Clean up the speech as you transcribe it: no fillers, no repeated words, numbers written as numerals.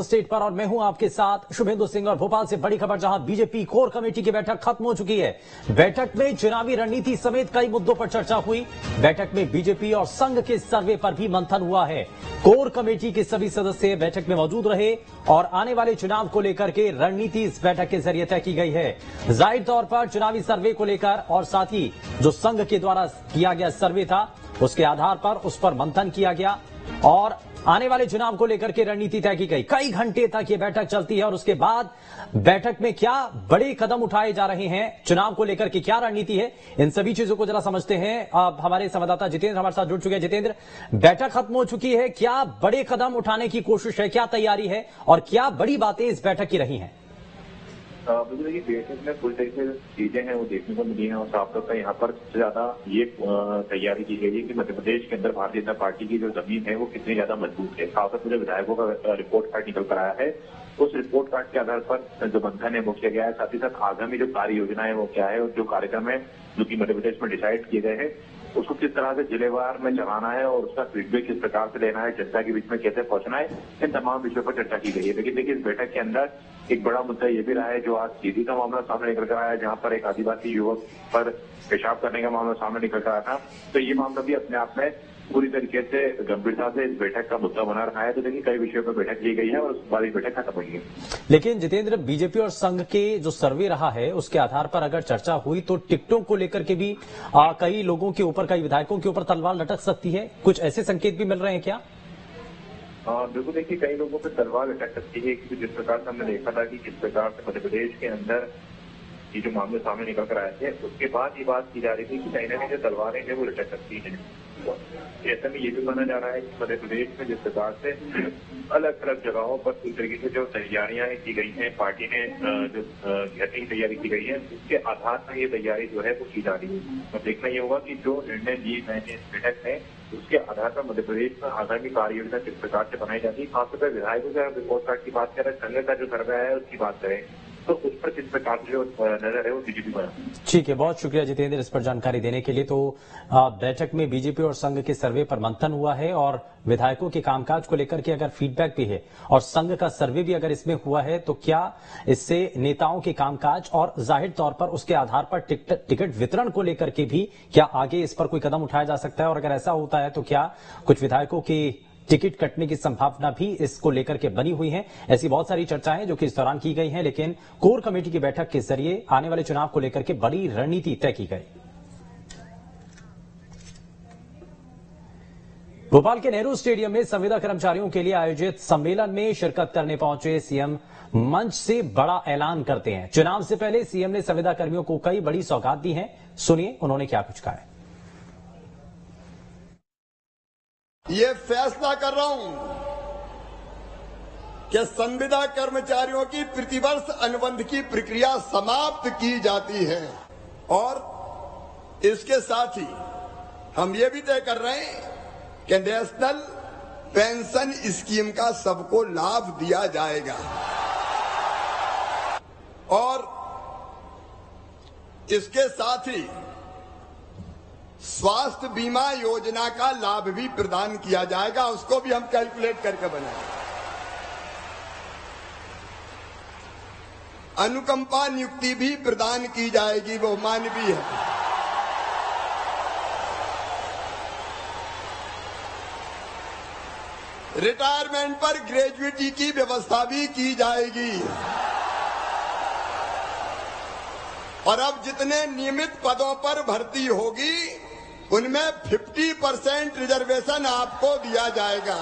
State पर और मैं हूं आपके साथ शुभेंदु सिंह। और भोपाल से बड़ी खबर, जहां बीजेपी कोर कमेटी की बैठक खत्म हो चुकी है। बैठक में चुनावी रणनीति समेत कई मुद्दों पर चर्चा हुई। बैठक में बीजेपी और संघ के सर्वे पर भी मंथन हुआ है। कोर कमेटी के सभी सदस्य बैठक में मौजूद रहे और आने वाले चुनाव को लेकर के रणनीति इस बैठक के जरिए तय की गई है। जाहिर तौर पर चुनावी सर्वे को लेकर और साथ ही जो संघ के द्वारा किया गया सर्वे था उसके आधार पर उस पर मंथन किया गया और आने वाले चुनाव को लेकर के रणनीति तय की गई। कई घंटे तक ये बैठक चलती है और उसके बाद बैठक में क्या बड़े कदम उठाए जा रहे हैं, चुनाव को लेकर के क्या रणनीति है, इन सभी चीजों को जरा समझते हैं। अब हमारे संवाददाता जितेंद्र हमारे साथ जुड़ चुके हैं। जितेंद्र, बैठक खत्म हो चुकी है, क्या बड़े कदम उठाने की कोशिश है, क्या तैयारी है और क्या बड़ी बातें इस बैठक की रही हैं? मुझे देखिए बैठक में पूरी तरीके से चीजें हैं वो देखने को मिली हैं और साफ तौर पर यहाँ पर सबसे ज्यादा ये तैयारी की गई है कि मध्य प्रदेश के अंदर भारतीय जनता पार्टी की जो जमीन है वो कितनी ज्यादा मजबूत है। खासतौर पर विधायकों का रिपोर्ट कार्ड निकल कर आया है, उस रिपोर्ट कार्ड के आधार पर जो मंथन है वो किया गया है। साथ ही साथ आगामी जो कार्य योजना है वो क्या है और जो कार्यक्रम है जो कि मध्य प्रदेश में डिसाइड किए गए हैं उसको किस तरह से जिलेवार में चलाना है और उसका फीडबैक किस प्रकार से लेना है, जनता के बीच में कैसे पहुंचना है, इन तमाम विषयों पर चर्चा की गई है। लेकिन देखिए इस बैठक के अंदर एक बड़ा मुद्दा ये भी रहा है जो आज सीधी का मामला सामने निकल कर आया है, जहां पर एक आदिवासी युवक पर पेशाब करने का मामला सामने निकल कर आया था। तो ये मामला भी अपने आप में पूरी तरीके से गंभीरता से इस बैठक का मुद्दा बना रहा है। तो देखिए कई विषयों पर बैठक की गई है और उसके बाद ये बैठक खत्म हुई है। लेकिन जितेंद्र, बीजेपी और संघ के जो सर्वे रहा है उसके आधार पर अगर चर्चा हुई तो टिकटों को लेकर के भी कई लोगों के ऊपर, कई विधायकों के ऊपर तलवार लटक सकती है। कुछ ऐसे संकेत भी मिल रहे हैं क्या? बिल्कुल, देखिए कई लोगों पर तलवार लटक सकती है क्योंकि जिस प्रकार से हमने देखा था कि किस प्रकार से मध्य प्रदेश के अंदर ये जो मामले सामने निकल कर आए थे उसके बाद ये बात की जा रही थी कि कहीं ना कहीं जो तलवारें हैं वो लटक सकती है। ऐसा में ये भी माना जा रहा है कि मध्य प्रदेश में जिस प्रकार से अलग अलग जगहों पर पूरी तरीके से जो तैयारियां की गई हैं, पार्टी ने जो घेरने की तैयारी की गई है उसके आधार पर ये तैयारी जो है वो की जा रही है। तो देखना ये होगा कि जो निर्णय लिए गए हैं इस बैठक में उसके आधार पर मध्य प्रदेश में आगामी कार्य योजना किस प्रकार से बनाई जाती है। खासतौर पर विधायकों का रिपोर्ट कार्ड की बात करें, संघ का जो सर्वे है उसकी बात करें तो उस पर किस प्रकार से जो नजर है वो बीजेपी पर। ठीक है, बहुत शुक्रिया जितेंद्र इस पर जानकारी देने के लिए। तो बैठक में बीजेपी और संघ के सर्वे पर मंथन हुआ है और विधायकों के कामकाज को लेकर के अगर फीडबैक भी है और संघ का सर्वे भी अगर इसमें हुआ है तो क्या इससे नेताओं के कामकाज और जाहिर तौर पर उसके आधार पर टिकट वितरण को लेकर के भी क्या आगे इस पर कोई कदम उठाया जा सकता है? और अगर ऐसा होता है तो क्या कुछ विधायकों की टिकट कटने की संभावना भी इसको लेकर के बनी हुई है? ऐसी बहुत सारी चर्चाएं जो कि इस दौरान की गई हैं, लेकिन कोर कमेटी की बैठक के जरिए आने वाले चुनाव को लेकर के बड़ी रणनीति तय की गई। भोपाल के नेहरू स्टेडियम में संविदा कर्मचारियों के लिए आयोजित सम्मेलन में शिरकत करने पहुंचे सीएम मंच से बड़ा ऐलान करते हैं। चुनाव से पहले सीएम ने संविदा कर्मियों को कई बड़ी सौगात दी है। सुनिए उन्होंने क्या कुछ कहा है। ये फैसला कर रहा हूं कि संविदा कर्मचारियों की प्रतिवर्ष अनुबंध की प्रक्रिया समाप्त की जाती है और इसके साथ ही हम ये भी तय कर रहे हैं कि नेशनल पेंशन स्कीम का सबको लाभ दिया जाएगा और इसके साथ ही स्वास्थ्य बीमा योजना का लाभ भी प्रदान किया जाएगा, उसको भी हम कैलकुलेट करके बनाएंगे। अनुकंपा नियुक्ति भी प्रदान की जाएगी, वो मानवीय है। रिटायरमेंट पर ग्रेजुएटी की व्यवस्था भी की जाएगी और अब जितने नियमित पदों पर भर्ती होगी उनमें 50% रिजर्वेशन आपको दिया जाएगा।